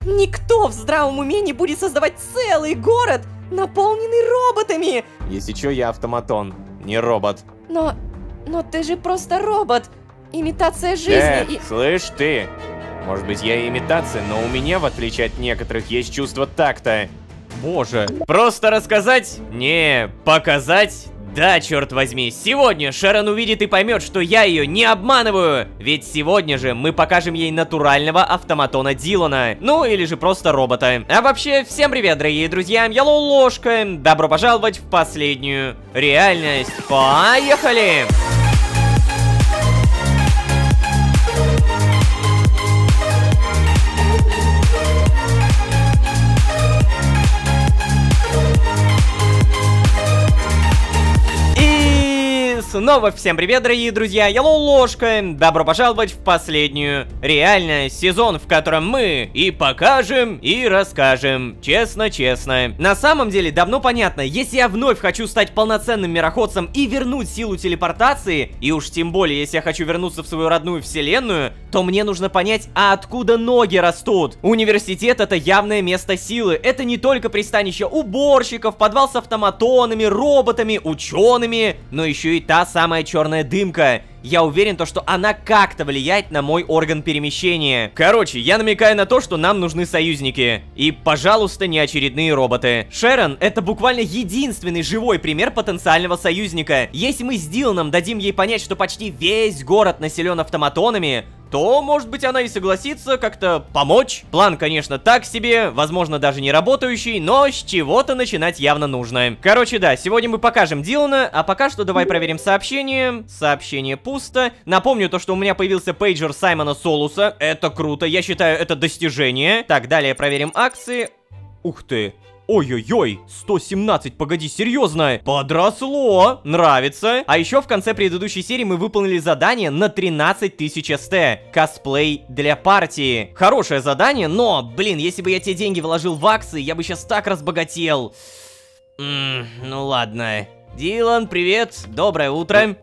Никто в здравом уме не будет создавать целый город, наполненный роботами! Если чё, я автоматон, не робот. Но ты же просто робот. Имитация жизни и... слышь ты! Может быть, я и имитация, но у меня, в отличие от некоторых, есть чувство такта. Боже. Просто рассказать? Не, показать? Да, черт возьми, сегодня Шерон увидит и поймет, что я ее не обманываю. Ведь сегодня же мы покажем ей натурального автоматона Дилана. Ну, или же просто робота. А вообще, всем привет, дорогие друзья, я Ложка. Добро пожаловать в последнюю реальность. Поехали! Снова всем привет, дорогие друзья, я Ложка. Добро пожаловать в последнюю реальность, сезон, в котором мы и покажем, и расскажем. Честно. На самом деле, давно понятно, если я вновь хочу стать полноценным мироходцем и вернуть силу телепортации, и уж тем более, если я хочу вернуться в свою родную вселенную, то мне нужно понять, а откуда ноги растут. Университет — это явное место силы. Это не только пристанище уборщиков, подвал с автоматонами, роботами, учеными, но еще и та самая черная дымка. Я уверен, что она как-то влияет на мой орган перемещения. Короче, я намекаю на то, что нам нужны союзники. И, пожалуйста, не очередные роботы. Шерон — это буквально единственный живой пример потенциального союзника. Если мы с Диланом дадим ей понять, что почти весь город населен автоматонами, то, может быть, она и согласится как-то помочь. План, конечно, так себе, возможно, даже не работающий, но с чего-то начинать явно нужно. Короче, да, сегодня мы покажем Дилана, а пока что давай проверим сообщение. Сообщение пусто. Напомню то, что у меня появился пейджер Саймона Солуса. Это круто, я считаю, это достижение. Так, далее проверим акции. Ух ты. Ой-ой-ой, 117, погоди, серьезно? Подросло, нравится. А еще в конце предыдущей серии мы выполнили задание на 13 тысяч СТ. Косплей для партии. Хорошее задание, но, блин, если бы я те деньги вложил в акции, я бы сейчас так разбогател. Ну ладно. Дилан, привет, доброе утро.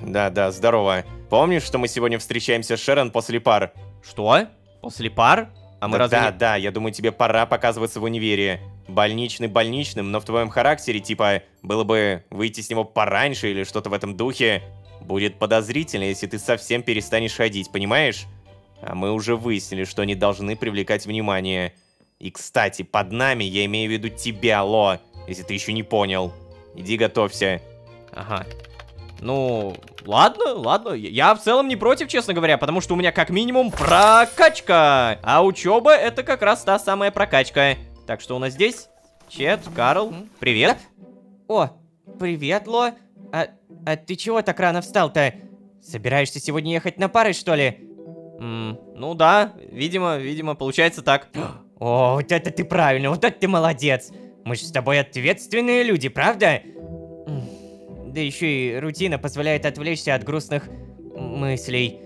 Да, здорово. Помнишь, что мы сегодня встречаемся с Шерон после пар? Что? После пар? А мы Да, я думаю, тебе пора показываться в универе. Больничный больничным, но в твоем характере, типа, было бы выйти с него пораньше или что-то в этом духе. Будет подозрительно, если ты совсем перестанешь ходить, понимаешь? А мы уже выяснили, что они должны привлекать внимание. И, кстати, под нами я имею в виду тебя, Ло, если ты еще не понял. Иди готовься. Ага. Ну, ладно, я в целом не против, честно говоря, потому что у меня как минимум прокачка, а учеба — это как раз та самая прокачка. Так, что у нас здесь? Чет, Карл, привет. О, привет, Ло. А ты чего так рано встал-то? Собираешься сегодня ехать на пары, что ли? Ну да, видимо, получается так. О, вот это ты правильно, вот это ты молодец. Мы же с тобой ответственные люди, правда? Да еще и рутина позволяет отвлечься от грустных мыслей.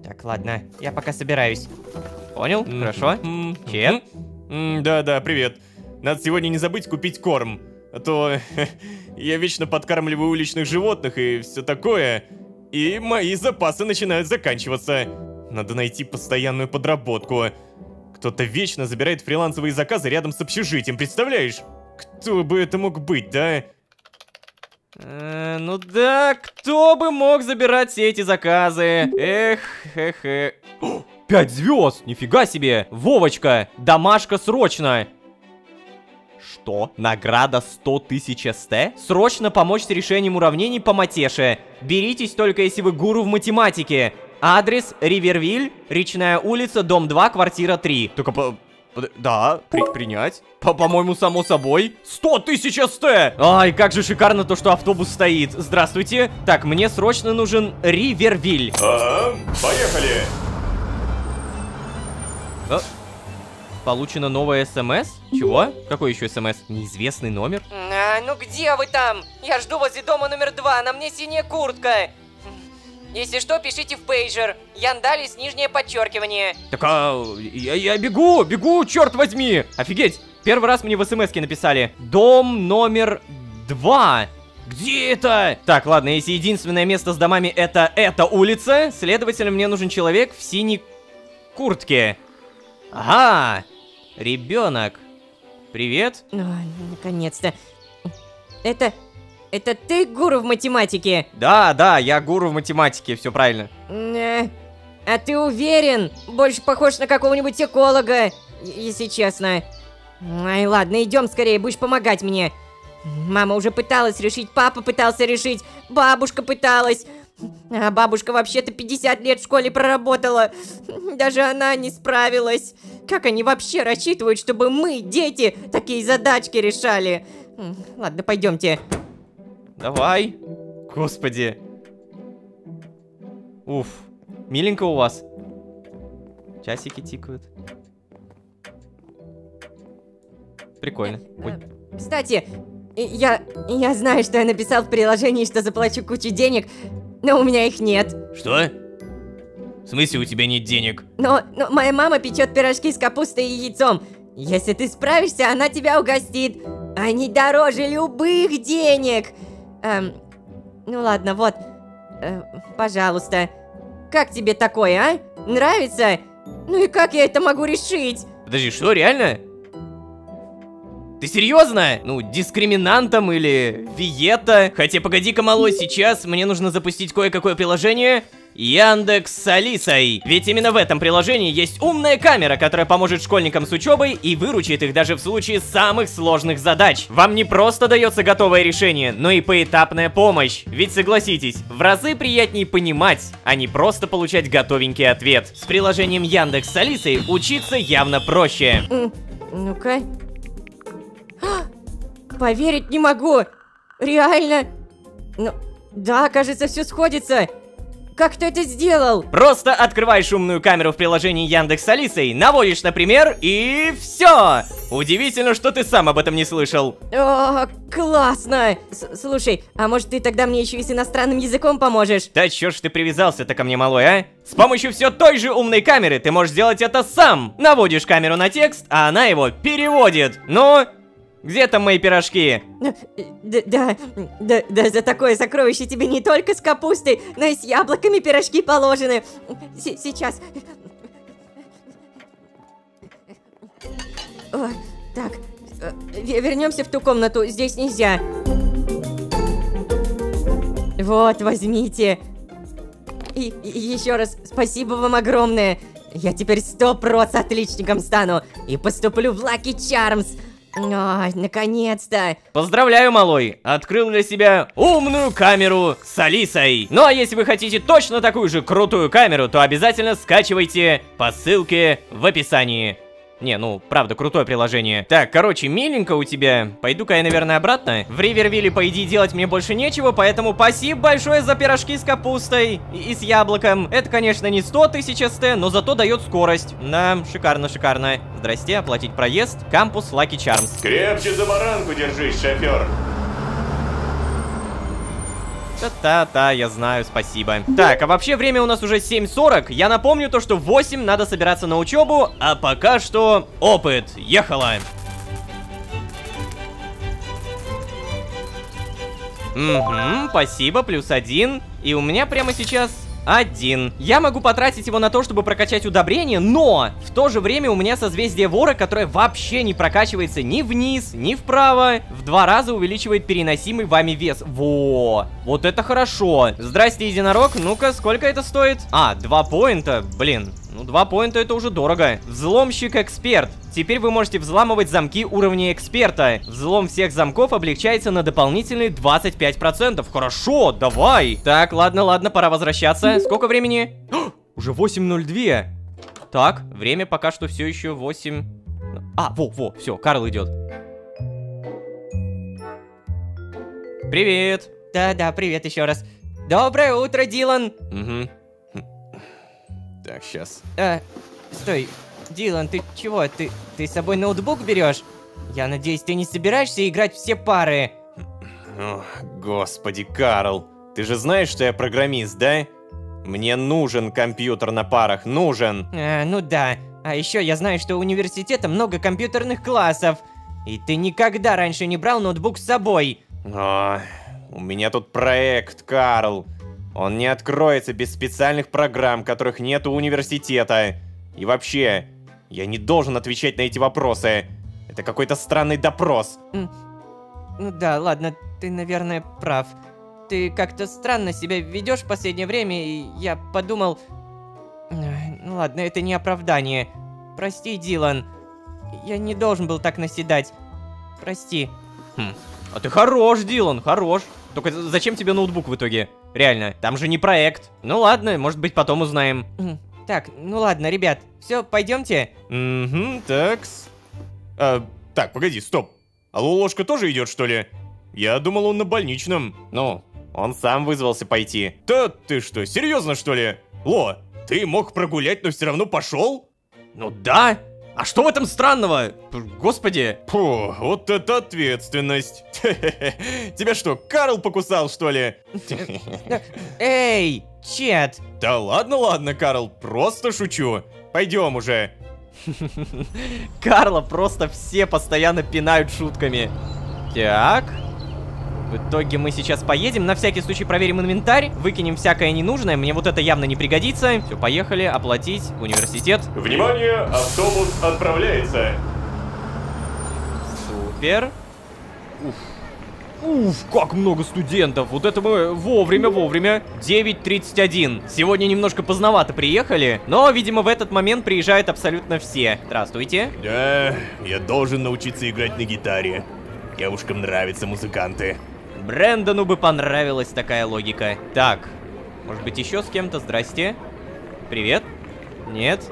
Так, ладно, я пока собираюсь. Понял? Хорошо. Чет? Да, привет. Надо сегодня не забыть купить корм. А то я вечно подкармливаю уличных животных и все такое. И мои запасы начинают заканчиваться. Надо найти постоянную подработку. Кто-то вечно забирает фрилансовые заказы рядом с общежитием, представляешь? Кто бы это мог быть, да? Ну да, кто бы мог забирать все эти заказы? 5 звезд, нифига себе. Вовочка, домашка срочно. Что? Награда 100 тысяч СТ? Срочно помочь с решением уравнений по матеше. Беритесь только если вы гуру в математике. Адрес: Ривервиль, Речная улица, дом 2, квартира 3. Только да, принять. По-моему, само собой. 100 тысяч СТ! Ай, как же шикарно то, что автобус стоит. Здравствуйте. Так, мне срочно нужен Ривервиль. Поехали. Получено новое СМС? Чего? Какой еще СМС? Неизвестный номер? Ну где вы там? Я жду возле дома номер 2, на мне синяя куртка. Если что, пишите в пейджер. Яндалис, нижнее подчеркивание. Так, я бегу, черт возьми. Офигеть, первый раз мне в СМС-ке написали. Дом номер 2. Где это? Так, ладно, если единственное место с домами это эта улица, следовательно, мне нужен человек в синей куртке. Ага, ребенок. Привет. Наконец-то. Это ты гуру в математике? Да, я гуру в математике, все правильно. А ты уверен? Больше похож на какого-нибудь эколога, если честно. Ай, ладно, идем скорее, будешь помогать мне. Мама уже пыталась решить, папа пытался решить, бабушка пыталась. А бабушка вообще-то 50 лет в школе проработала. Даже она не справилась. Как они вообще рассчитывают, чтобы мы, дети, такие задачки решали? Ладно, пойдемте. Давай. Господи. Уф. Миленько у вас. Часики тикают. Прикольно. Ой. Кстати, я знаю, что я написал в приложении, что заплачу кучу денег, но у меня их нет. Что? В смысле у тебя нет денег? Но моя мама печет пирожки с капустой и яйцом. Если ты справишься, она тебя угостит. Они дороже любых денег. Ну ладно, вот. Пожалуйста. Как тебе такое, а? Нравится? Ну и как я это могу решить? Подожди, что, реально? Ты серьезно? Ну, дискриминантом или Виета? Хотя, погоди-ка, малой, сейчас мне нужно запустить кое-какое приложение. Яндекс с Алисой. Ведь именно в этом приложении есть умная камера, которая поможет школьникам с учебой и выручит их даже в случае самых сложных задач. Вам не просто дается готовое решение, но и поэтапная помощь. Ведь согласитесь, в разы приятнее понимать, а не просто получать готовенький ответ. С приложением Яндекс с Алисой учиться явно проще. Ну-ка. Поверить не могу. Реально. Ну, да, кажется, все сходится. Как ты это сделал? Просто открываешь умную камеру в приложении Яндекс с Алисой, наводишь, например, и все. Удивительно, что ты сам об этом не слышал. О, классно. Слушай, а может ты тогда мне еще и с иностранным языком поможешь? Да чё ж ты привязался-то ко мне, малой, а? С помощью все той же умной камеры ты можешь сделать это сам. Наводишь камеру на текст, а она его переводит. Ну, где там мои пирожки? Да, за такое сокровище тебе не только с капустой, но и с яблоками пирожки положены. Сейчас. О, так, вернемся в ту комнату, здесь нельзя. Вот, возьмите. И еще раз спасибо вам огромное. Я теперь 100% отличником стану и поступлю в Lucky Charms. Ой, наконец-то! Поздравляю, малой! Открыл для себя умную камеру с Алисой. Ну а если вы хотите точно такую же крутую камеру, то обязательно скачивайте по ссылке в описании. Не, ну, правда, крутое приложение. Так, короче, миленько у тебя. Пойду-ка я, наверное, обратно. В Ривервилле, по идее, делать мне больше нечего, поэтому спасибо большое за пирожки с капустой и с яблоком. Это, конечно, не 100 тысяч СТ, но зато дает скорость. Да, шикарно, шикарно. Здрасте, оплатить проезд. Кампус Lucky Charms. Крепче за баранку держись, шофер. Та-та-та, я знаю, спасибо. Так, а вообще время у нас уже 7:40. Я напомню то, что в 8 надо собираться на учебу, а пока что опыт. Ехала. Угу, спасибо, +1. И у меня прямо сейчас 1. Я могу потратить его на то, чтобы прокачать удобрение, но в то же время у меня созвездие вора, которое вообще не прокачивается ни вниз, ни вправо. В 2 раза увеличивает переносимый вами вес. Во! Вот это хорошо. Здрасте, единорог. Ну-ка, сколько это стоит? 2 поинта. Блин, ну 2 поинта это уже дорого. Взломщик-эксперт. Теперь вы можете взламывать замки уровня эксперта. Взлом всех замков облегчается на дополнительные 25%. Хорошо, давай. Так, ладно, пора возвращаться. Сколько времени? Уже 8:02. Так, время пока что все еще 8. Во, все, Карл идет. Привет. Да, привет еще раз. Доброе утро, Дилан. Угу. Так, сейчас. Стой, Дилан, ты чего? Ты с собой ноутбук берешь? Я надеюсь, ты не собираешься играть все пары? О, господи, Карл. Ты же знаешь, что я программист, да? Мне нужен компьютер на парах, нужен. Ну да. А еще я знаю, что у университета много компьютерных классов. И ты никогда раньше не брал ноутбук с собой. У меня тут проект, Карл. Он не откроется без специальных программ, которых нет у университета. И вообще, Я не должен отвечать на эти вопросы. Это какой-то странный допрос. Ну да, ладно, ты, наверное, прав. Ты как-то странно себя ведешь в последнее время, и я подумал... Ну ладно, это не оправдание. Прости, Дилан. Я не должен был так наседать. Прости. А ты хорош, Дилан, хорош. Только зачем тебе ноутбук в итоге? Реально, там же не проект. Ну ладно, может быть, потом узнаем. Так, ну ладно, ребят, все, пойдемте. Угу, такс. Так, погоди, стоп. А Лолошка тоже идет, что ли? Я думал, он на больничном. Ну, он сам вызвался пойти. Да ты что, серьезно, что ли? Ло, ты мог прогулять, но все равно пошел? Ну да. А что в этом странного? Господи. Фу, вот это ответственность. Тебя что, Карл покусал, что ли? Эй, Чет. Да ладно, Карл, просто шучу. Пойдем уже. Карла просто все постоянно пинают шутками. Так. В итоге мы сейчас поедем, на всякий случай проверим инвентарь, выкинем всякое ненужное, мне вот это явно не пригодится. Все, поехали, оплатить, университет. Внимание, автобус отправляется. Супер. Уф, как много студентов, вот это мы вовремя. 9:31. Сегодня немножко поздновато приехали, но, видимо, в этот момент приезжают абсолютно все. Здравствуйте. Да, я должен научиться играть на гитаре. Девушкам нравятся музыканты. Брэндону бы понравилась такая логика. Так, может быть еще с кем-то? Здрасте. Привет. Нет.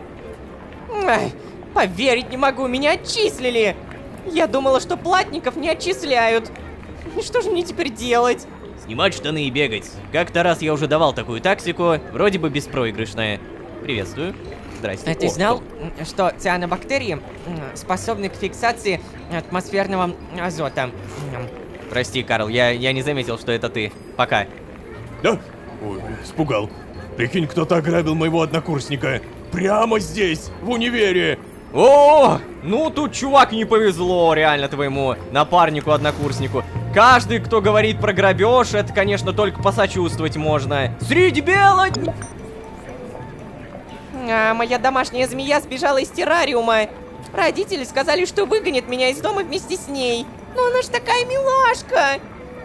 Ай, поверить не могу, меня отчислили. Я думала, что платников не отчисляют. И что же мне теперь делать? Снимать штаны и бегать. Как-то раз я уже давал такую тактику, вроде бы беспроигрышная. Приветствую. Здрасте. А ты знал, что цианобактерии способны к фиксации атмосферного азота? Прости, Карл, я не заметил, что это ты. Пока. Да? Ой, испугал. Прикинь, кто-то ограбил моего однокурсника. Прямо здесь, в универе. О, ну тут чувак не повезло реально твоему напарнику-однокурснику. Каждый, кто говорит про грабеж, это, конечно, только посочувствовать можно. Средь бела... А моя домашняя змея сбежала из террариума. Родители сказали, что выгонят меня из дома вместе с ней. Но она ж такая милашка.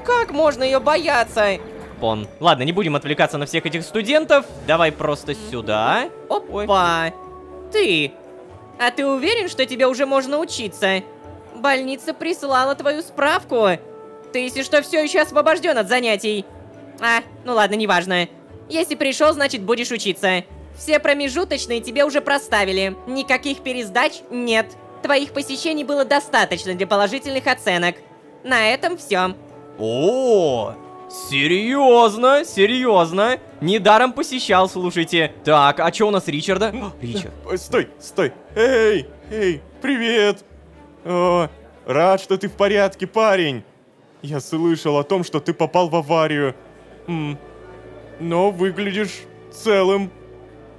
Как можно ее бояться? Пон. Ладно, не будем отвлекаться на всех этих студентов. Давай просто сюда. Опа. Ты. А ты уверен, что тебе уже можно учиться? Больница прислала твою справку. Ты, если что, все еще освобожден от занятий. Ну ладно, неважно. Если пришел, значит будешь учиться. Все промежуточные тебе уже проставили. Никаких пересдач нет. Твоих посещений было достаточно для положительных оценок. На этом все. О, серьезно, серьезно. Недаром посещал, слушайте. Так, а что у нас Ричарда? Ричард. Стой. Эй, привет. О, рад, что ты в порядке, парень. Я слышал о том, что ты попал в аварию. Но выглядишь целым.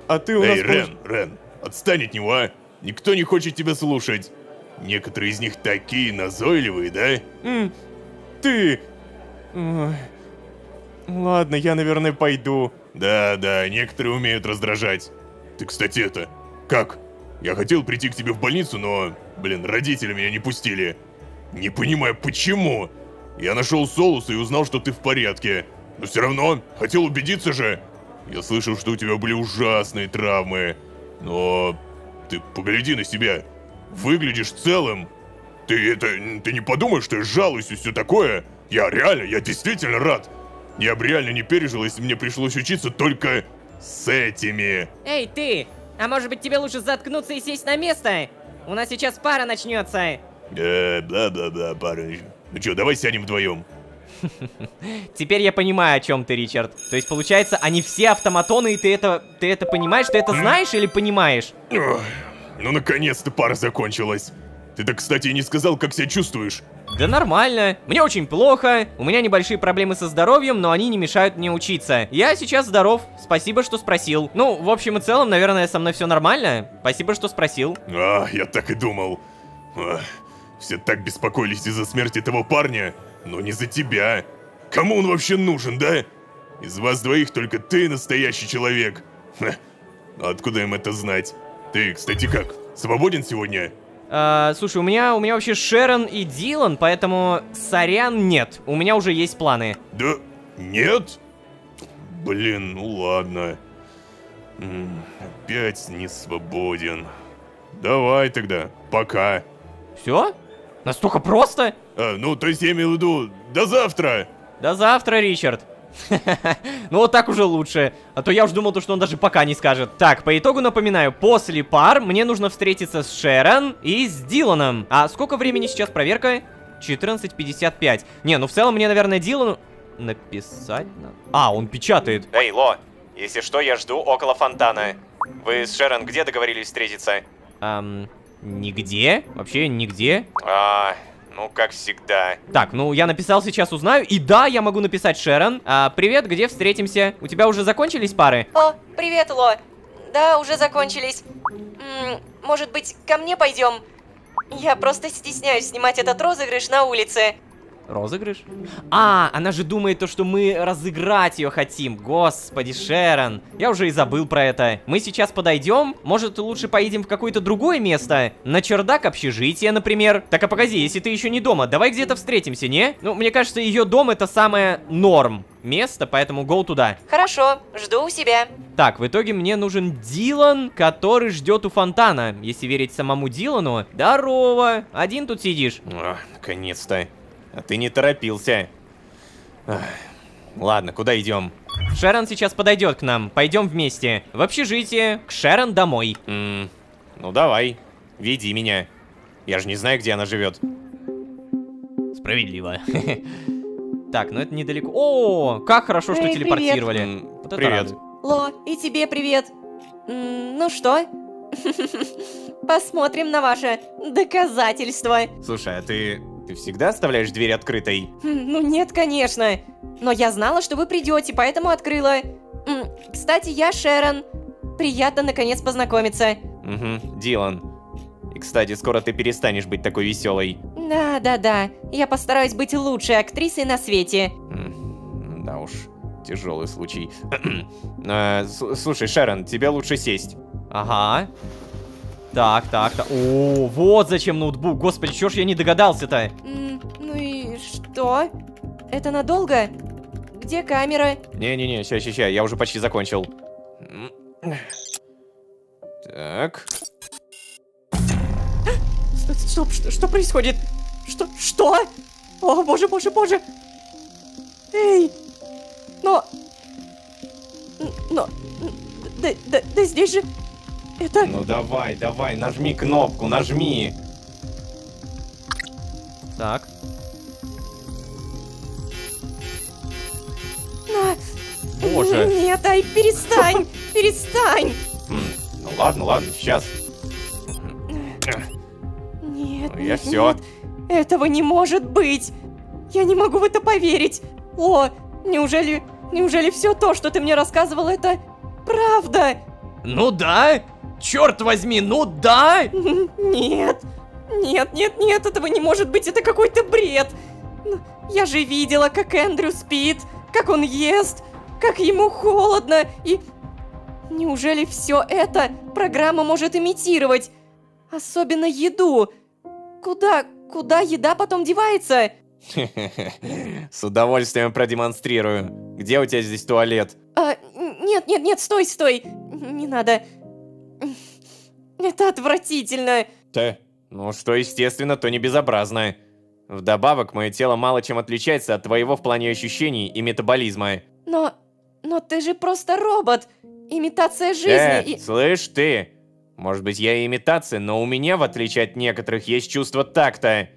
А ты у нас... Рен, отстань от него, а? Никто не хочет тебя слушать. Некоторые из них такие назойливые, да? Ты... Ой. Ладно, я, наверное, пойду. Да, некоторые умеют раздражать. Ты, кстати, как? Я хотел прийти к тебе в больницу, но, родители меня не пустили. Не понимаю, почему. Я нашел Солуса и узнал, что ты в порядке. Но все равно, хотел убедиться же. Я слышал, что у тебя были ужасные травмы. Но... Ты погляди на себя. Выглядишь целым. Ты не подумай, что я жалуюсь и все такое. Я действительно рад. Я бы реально не пережил, если мне пришлось учиться только с этими. Эй, ты! А может быть тебе лучше заткнуться и сесть на место? У нас сейчас пара начнется. Бла-бла-бла, пара. Ну что, давай сядем вдвоем. Теперь я понимаю, о чем ты, Ричард. То есть, получается, они все автоматоны, и ты это понимаешь? Ты это знаешь или понимаешь? Ну, наконец-то пара закончилась. Ты-то, кстати, и не сказал, как себя чувствуешь. Да нормально. Мне очень плохо. У меня небольшие проблемы со здоровьем, но они не мешают мне учиться. Я сейчас здоров. Спасибо, что спросил. Ну, в общем и целом, наверное, со мной все нормально. Спасибо, что спросил. Я так и думал. Все так беспокоились из-за смерти того парня, но не за тебя. Кому он вообще нужен, да? Из вас двоих только ты настоящий человек. Откуда им это знать? Ты, кстати, как? свободен сегодня? Слушай, у меня вообще Шерон и Дилан, поэтому сорян, нет. У меня уже есть планы. Да нет? Блин, ну ладно. Опять не свободен. Давай тогда, пока. Все? Настолько просто? Ну, то есть я имел в виду, до завтра. До завтра, Ричард. Ну вот так уже лучше. А то я уж думал, что он даже пока не скажет. Так, по итогу напоминаю, после пар мне нужно встретиться с Шерон и с Диланом. А сколько времени сейчас проверка? 14:55. Не, ну в целом мне, наверное, Дилану написать надо. А, он печатает. Эй, Ло, если что, я жду около фонтана. Вы с Шерон где договорились встретиться? Нигде? Вообще нигде? Ну, как всегда. Так, ну я написал, сейчас узнаю. И да, я могу написать Шерон. Привет, где встретимся? У тебя уже закончились пары? О, привет, Ло. Да, уже закончились. Может быть, ко мне пойдем? Я просто стесняюсь снимать этот розыгрыш на улице. Розыгрыш? Она же думает то, что мы разыграть ее хотим. Господи, Шерон. Я уже и забыл про это. Мы сейчас подойдем. Может, лучше поедем в какое-то другое место? На чердак общежития, например. Так, а погоди, если ты еще не дома, давай где-то встретимся, не? Ну, мне кажется, ее дом это самое норм место, поэтому go туда. Хорошо, жду у себя. Так, в итоге мне нужен Дилан, который ждет у фонтана. Если верить самому Дилану. Здорово. Один тут сидишь. Наконец-то. А ты не торопился. Ладно, куда идем? Шерон сейчас подойдет к нам. Пойдем вместе. В общежитие, к Шерон домой. Ну давай, веди меня. Я же не знаю, где она живет. Справедливо. Так, ну это недалеко. О, как хорошо, что Эй, телепортировали. Вот это Привет. радует. Ло, и тебе привет. Ну что? Посмотрим на ваше доказательство. Слушай, а ты всегда оставляешь дверь открытой? Ну нет, конечно. Но я знала, что вы придете, поэтому открыла. Кстати, я Шерон. Приятно наконец познакомиться. Угу, Дилан. И, кстати, скоро ты перестанешь быть такой веселой. Да. Я постараюсь быть лучшей актрисой на свете. Да уж, тяжелый случай. Слушай, Шерон, тебе лучше сесть. Ага. Так. О, вот зачем ноутбук. Господи, чё ж я не догадался-то? Ну и что? Это надолго? Где камера? Не-не-не, ща, я уже почти закончил. Так. Стоп, что происходит? Что? О, боже. Эй! Но... Да здесь же... Это... Ну давай, нажми кнопку, нажми. Так. Боже. Нет, ай, перестань! Ну ладно, сейчас. Нет, Я все. Этого не может быть! Я не могу в это поверить! О, неужели все то, что ты мне рассказывал, это правда? Ну да! Черт возьми, ну да! Нет, этого не может быть, это какой-то бред! Я же видела, как Эндрю спит, как он ест, как ему холодно, и... Неужели все это программа может имитировать? Особенно еду. Куда еда потом девается? С удовольствием продемонстрирую. Где у тебя здесь туалет? Нет, стой. Не надо. Это отвратительно. Ну, что естественно, то не безобразно. Вдобавок, мое тело мало чем отличается от твоего в плане ощущений и метаболизма. Но ты же просто робот. Имитация жизни и... Слышь ты, может быть я и имитация, но у меня, в отличие от некоторых, есть чувство такта.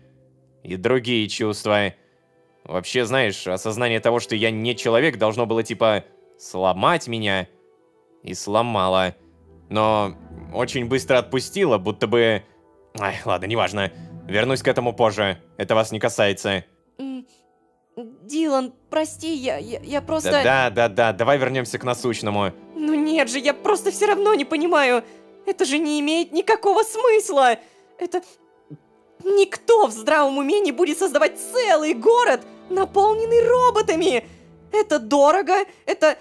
И другие чувства. Вообще, знаешь, осознание того, что я не человек, должно было типа сломать меня. И сломало. Но очень быстро отпустило, будто бы... Ай, ладно, неважно. Вернусь к этому позже. Это вас не касается. Дилан, прости, я просто... Да, давай вернемся к насущному. Ну нет же, я просто все равно не понимаю. Это же не имеет никакого смысла. Это... Никто в здравом уме не будет создавать целый город, наполненный роботами. Это дорого, это...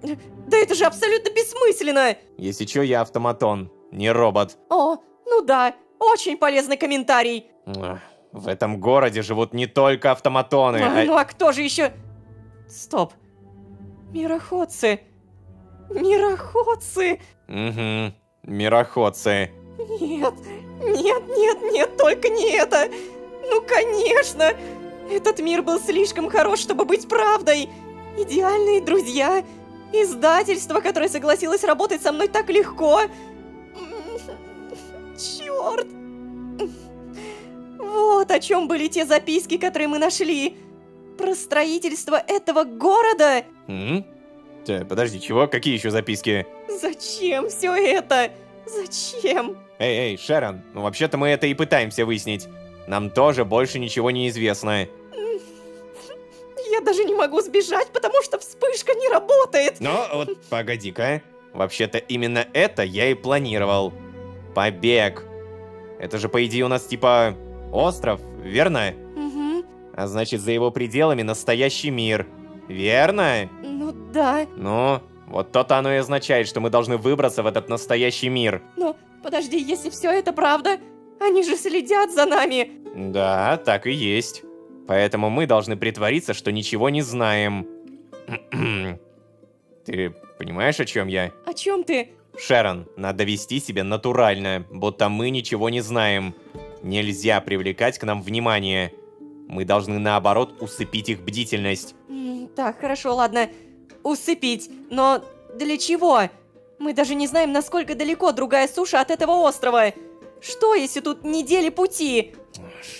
Да это же абсолютно бессмысленно. Если чё, я автоматон, не робот. О, Ну да, очень полезный комментарий. В этом городе живут не только автоматоны, Ну а кто же еще... Стоп. Мироходцы. Мироходцы. Угу, мироходцы. Нет, нет, нет, нет, только не это. Ну, конечно. Этот мир был слишком хорош, чтобы быть правдой. Идеальные друзья. Издательство, которое согласилось работать со мной так легко. Черт. Вот о чем были те записки, которые мы нашли. Про строительство этого города. Подожди, чего? Какие еще записки? Зачем все это? Зачем? Эй, Шерон, ну вообще-то мы это и пытаемся выяснить. Нам тоже больше ничего не известно. Я даже не могу сбежать, потому что вспышка не работает. Но вот погоди-ка. Вообще-то именно это я и планировал. Побег. Это же, по идее, у нас типа остров, верно? Угу. А значит, за его пределами настоящий мир. Верно? Ну да. Ну, вот то-то оно и означает, что мы должны выбраться в этот настоящий мир. Но подожди, если все это правда, они же следят за нами. Да, так и есть. Поэтому мы должны притвориться, что ничего не знаем. Ты понимаешь, о чем я? О чем ты? Шерон, надо вести себя натурально, будто мы ничего не знаем. Нельзя привлекать к нам внимание. Мы должны, наоборот, усыпить их бдительность. Так, хорошо, ладно. Усыпить. Но для чего? Мы даже не знаем, насколько далеко другая суша от этого острова. Что, если тут недели пути?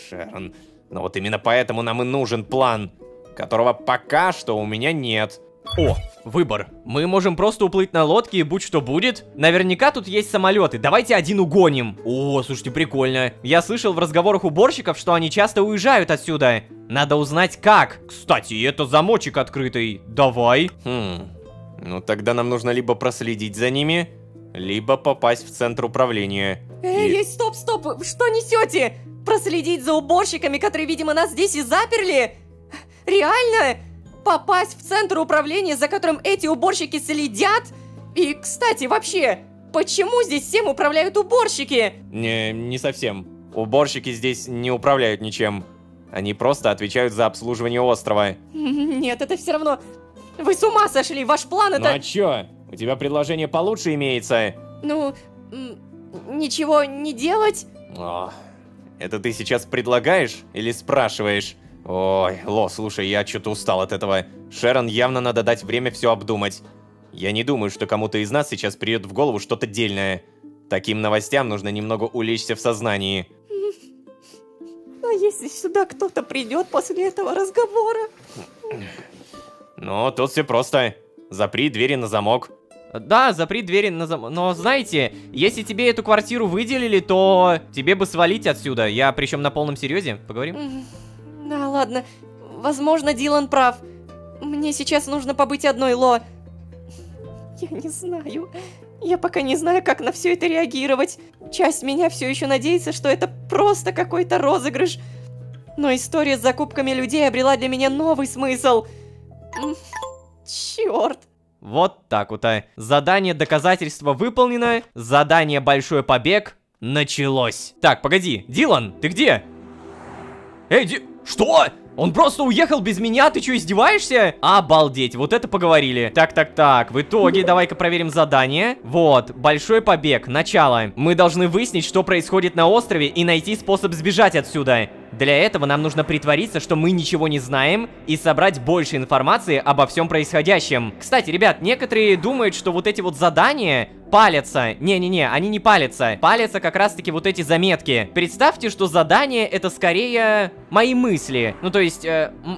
Шерон, но вот именно поэтому нам и нужен план, которого пока что у меня нет. О, выбор. Мы можем просто уплыть на лодке и будь что будет. Наверняка тут есть самолеты. Давайте один угоним. О, слушайте, прикольно. Я слышал в разговорах уборщиков, что они часто уезжают отсюда. Надо узнать как. Кстати, это замочек открытый. Давай. Ну тогда нам нужно либо проследить за ними, либо попасть в центр управления. Эй, стоп, вы что несете? Проследить за уборщиками, которые, видимо, нас здесь и заперли? Реально? Попасть в центр управления, за которым эти уборщики следят? И, кстати, вообще, почему здесь всем управляют уборщики? Не совсем. Уборщики здесь не управляют ничем. Они просто отвечают за обслуживание острова. Нет, это все равно... Вы с ума сошли, ваш план это... Ну а чё? У тебя предложение получше имеется? Ну, ничего не делать? Это ты сейчас предлагаешь или спрашиваешь? Ой, Ло, слушай, я что-то устал от этого. Шерон явно надо дать время все обдумать. Я не думаю, что кому-то из нас сейчас придет в голову что-то дельное. Таким новостям нужно немного улечься в сознании. А если сюда кто-то придет после этого разговора? Ну, тут все просто. Запри двери на замок. Да, запри двери на замок. Но знаете, если тебе эту квартиру выделили, то тебе бы свалить отсюда. Я причем на полном серьезе. Поговорим? Да, ладно. Возможно, Дилан прав. Мне сейчас нужно побыть одной, Ло. Я не знаю. Я пока не знаю, как на все это реагировать. Часть меня все еще надеется, что это просто какой-то розыгрыш. Но история с закупками людей обрела для меня новый смысл. Черт. Вот так вот, Задание доказательства выполнено. Задание большой побег началось. Так, погоди, Дилан, ты где? Эй, что? Он просто уехал без меня? Ты что, издеваешься? Обалдеть, вот это поговорили. Так, в итоге давай-ка проверим задание. Вот, большой побег, начало. Мы должны выяснить, что происходит на острове и найти способ сбежать отсюда. Для этого нам нужно притвориться, что мы ничего не знаем и собрать больше информации обо всем происходящем. Кстати, ребят, некоторые думают, что вот эти вот задания палятся. Не-не-не, они не палятся. Палятся как раз-таки вот эти заметки. Представьте, что задание это скорее мои мысли. Ну, то есть,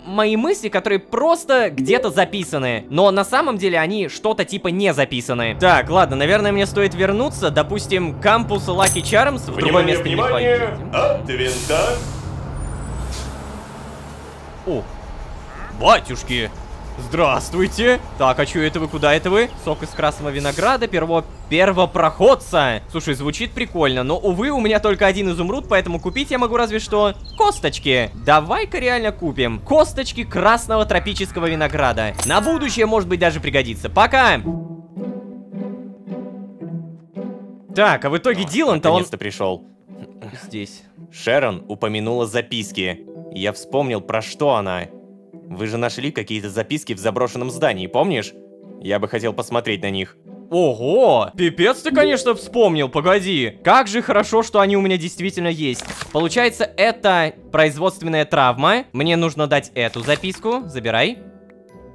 мои мысли, которые просто где-то записаны. Но на самом деле они что-то типа не записаны. Так, ладно, наверное, мне стоит вернуться. Допустим, кампус Lucky Charms в другое место не внимание, от винта. О, батюшки, здравствуйте. Так, а что это вы, куда это вы? Сок из красного винограда, первопроходца. Слушай, звучит прикольно, но, увы, у меня только один изумруд, поэтому купить я могу разве что косточки. Давай-ка реально купим косточки красного тропического винограда. На будущее, может быть, даже пригодится. Пока! Так, а в итоге Дилан-то он... Наконец-то пришел. Здесь. Шерон упомянула записки. И я вспомнил, про что она. Вы же нашли какие-то записки в заброшенном здании, помнишь? Я бы хотел посмотреть на них. Ого! Пипец ты, конечно, вспомнил, погоди. Как же хорошо, что они у меня действительно есть. Получается, это производственная травма. Мне нужно дать эту записку. Забирай.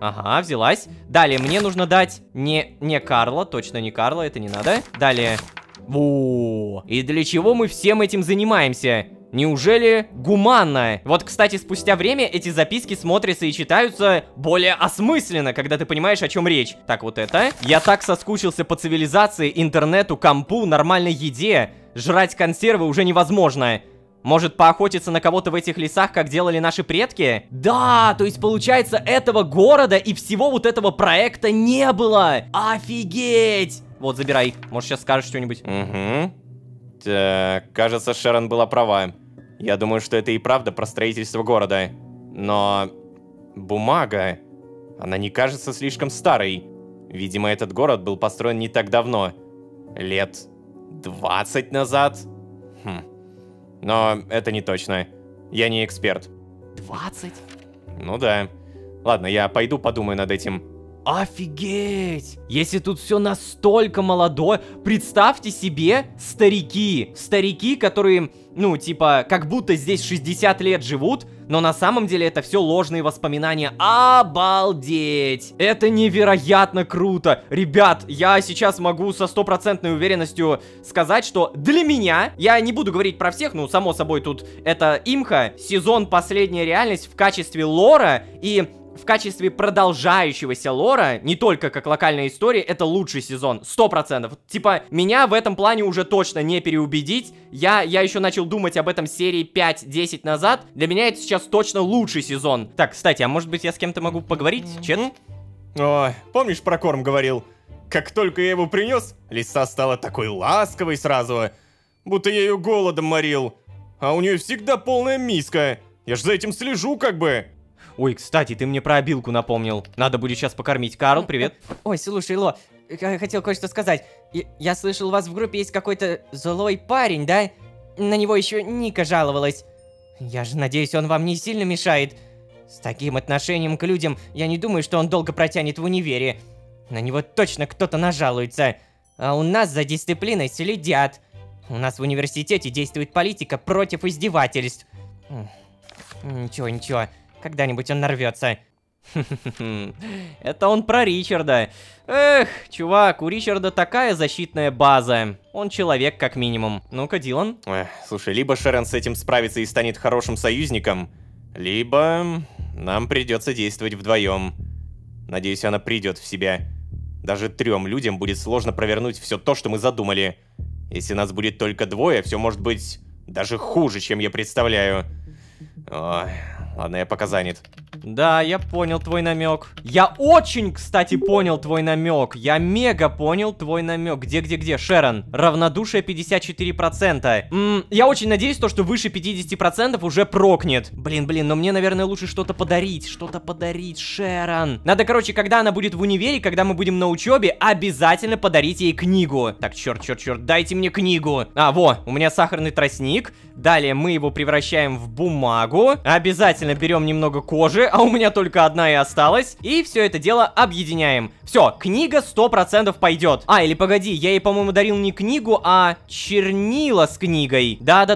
Ага, взялась. Далее, мне нужно дать не Карла, точно не Карла, это не надо. Далее. Во! И для чего мы всем этим занимаемся? Неужели гуманно? Вот, кстати, спустя время эти записки смотрятся и читаются более осмысленно, когда ты понимаешь, о чем речь. Так, вот это. Я так соскучился по цивилизации, интернету, компу, нормальной еде. Жрать консервы уже невозможно. Может, поохотиться на кого-то в этих лесах, как делали наши предки? Да, то есть, получается, этого города и всего вот этого проекта не было. Офигеть! Вот, забирай. Может, сейчас скажешь что-нибудь? Угу. Так, кажется, Шерон была права. Я думаю, что это и правда про строительство города. Но бумага, она не кажется слишком старой. Видимо, этот город был построен не так давно. Лет 20 назад? Но это не точно. Я не эксперт. 20? Ну да. Ладно, я пойду подумаю над этим. Офигеть! Если тут все настолько молодое, представьте себе старики. Старики, которые, ну, типа, как будто здесь 60 лет живут, но на самом деле это все ложные воспоминания. Обалдеть! Это невероятно круто! Ребят, я сейчас могу со стопроцентной уверенностью сказать, что для меня, я не буду говорить про всех, ну, само собой, тут это имха, сезон «Последняя реальность» в качестве лора и... в качестве продолжающегося лора, не только как локальная история, это лучший сезон, 100%. Типа, меня в этом плане уже точно не переубедить. Я еще начал думать об этом серии 5-10 назад. Для меня это сейчас точно лучший сезон. Так, кстати, а может быть я с кем-то могу поговорить, чет? Ой, помнишь, про корм говорил? Как только я его принес, лиса стала такой ласковой сразу, будто я ее голодом морил. А у нее всегда полная миска. Я ж за этим слежу как бы. Ой, кстати, ты мне про обилку напомнил. Надо будет сейчас покормить. Карл, привет. Ой, слушай, Ло, я хотел кое-что сказать. Я слышал, у вас в группе есть какой-то злой парень, да? На него еще Ника жаловалась. Я же надеюсь, он вам не сильно мешает. С таким отношением к людям, я не думаю, что он долго протянет в универе. На него точно кто-то нажалуется. А у нас за дисциплиной следят. У нас в университете действует политика против издевательств. Ничего. Когда-нибудь он нарвется. Это он про Ричарда. Эх, чувак, у Ричарда такая защитная база. Он человек, как минимум. Ну-ка, Дилан. Слушай, либо Шерон с этим справится и станет хорошим союзником, либо нам придется действовать вдвоем. Надеюсь, она придет в себя. Даже 3 людям будет сложно провернуть все то, что мы задумали. Если нас будет только 2, все может быть даже хуже, чем я представляю. Ой, ладно, я пока занят. Да, я понял твой намек. Я очень, кстати, понял твой намек. Я мега понял твой намек. Где? Шерон, равнодушие 54%. Я очень надеюсь, что выше 50% уже прокнет. Блин, но мне, наверное, лучше что-то подарить. Шерон. Надо, короче, когда она будет в универе, когда мы будем на учебе, обязательно подарить ей книгу. Так, черт, дайте мне книгу. У меня сахарный тростник. Далее мы его превращаем в бумагу. Обязательно берем немного кожи, а у меня только одна и осталась. И все это дело объединяем. Все, книга 100% пойдет. Или погоди, я ей, по-моему, дарил не книгу, а чернила с книгой. Да,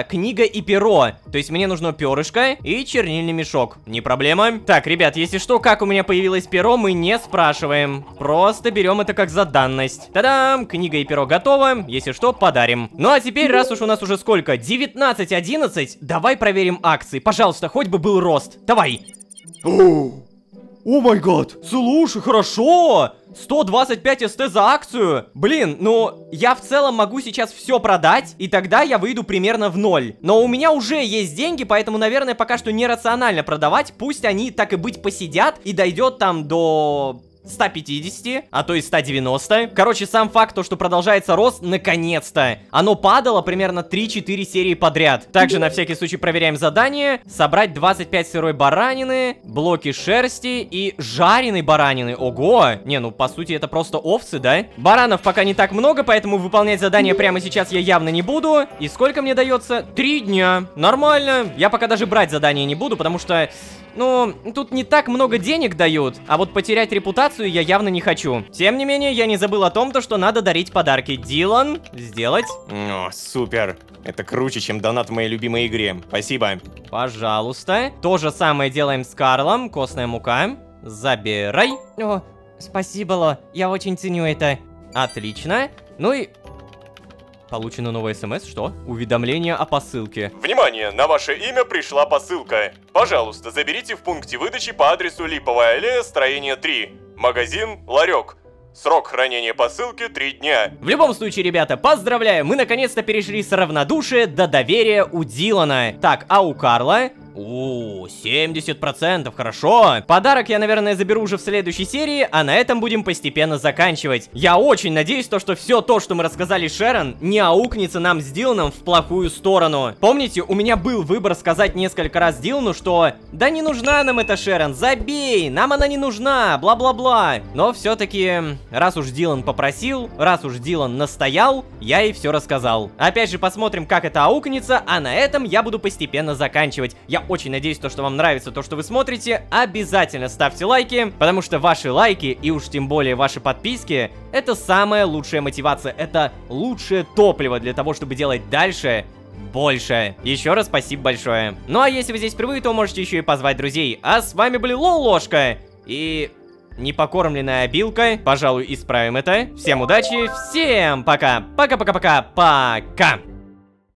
книга и перо. То есть мне нужно перышко и чернильный мешок. Не проблема. Так, ребят, если что, как у меня появилось перо, мы не спрашиваем. Просто берем это как за данность. Та-дам! Книга и перо готово. Если что, подарим. Ну а теперь, раз уж у нас уже сколько? 19:11. Давай проверим акции. Пожалуйста, хоть бы был рост. Давай. О май гад, слушай, хорошо! 125 СТ за акцию. Блин, ну, я в целом могу сейчас все продать, и тогда я выйду примерно в 0. Но у меня уже есть деньги, поэтому, наверное, пока что нерационально продавать. Пусть они, так и быть, посидят, и дойдет там до 150, а то и 190. Короче, сам факт, то, что продолжается рост, наконец-то. Оно падало примерно 3-4 серии подряд. Также на всякий случай проверяем задание. Собрать 25 сырой баранины, блоки шерсти и жареной баранины. Ого! Не, ну по сути это просто овцы, да? Баранов пока не так много, поэтому выполнять задание прямо сейчас я явно не буду. И сколько мне дается? 3 дня. Нормально. Я пока даже брать задание не буду, потому что... Ну, тут не так много денег дают, а вот потерять репутацию я явно не хочу. Тем не менее, я не забыл о том, что надо дарить подарки. Дилан, сделать. О, супер. Это круче, чем донат в моей любимой игре. Спасибо. Пожалуйста. То же самое делаем с Карлом. Костная мука. Забирай. О, спасибо, Ло, я очень ценю это. Отлично. Ну и... Получено новое смс, что? Уведомление о посылке. Внимание, на ваше имя пришла посылка. Пожалуйста, заберите в пункте выдачи по адресу Липовая аллея, строение 3. Магазин «Ларек». Срок хранения посылки 3 дня. В любом случае, ребята, поздравляю, мы наконец-то перешли с равнодушия до доверия у Дилана. Так, а у Карла? О, 70%, хорошо. Подарок я, наверное, заберу уже в следующей серии, а на этом будем постепенно заканчивать. Я очень надеюсь, что все то, что мы рассказали Шерон, не аукнется нам с Диланом в плохую сторону. Помните, у меня был выбор сказать несколько раз Дилану, что да не нужна нам эта Шерон, забей, нам она не нужна, бла-бла-бла. Но все-таки, раз уж Дилан попросил, раз уж Дилан настоял, я ей все рассказал. Опять же, посмотрим, как это аукнется, а на этом я буду постепенно заканчивать. Я очень надеюсь, что вам нравится то, что вы смотрите. Обязательно ставьте лайки, потому что ваши лайки и уж тем более ваши подписки — это самая лучшая мотивация, это лучшее топливо для того, чтобы делать дальше больше. Еще раз спасибо большое. Ну а если вы здесь впервые, то можете еще и позвать друзей. А с вами были Ложка и непокормленная обилка. Пожалуй, исправим это. Всем удачи, всем пока. Пока-пока-пока-пока.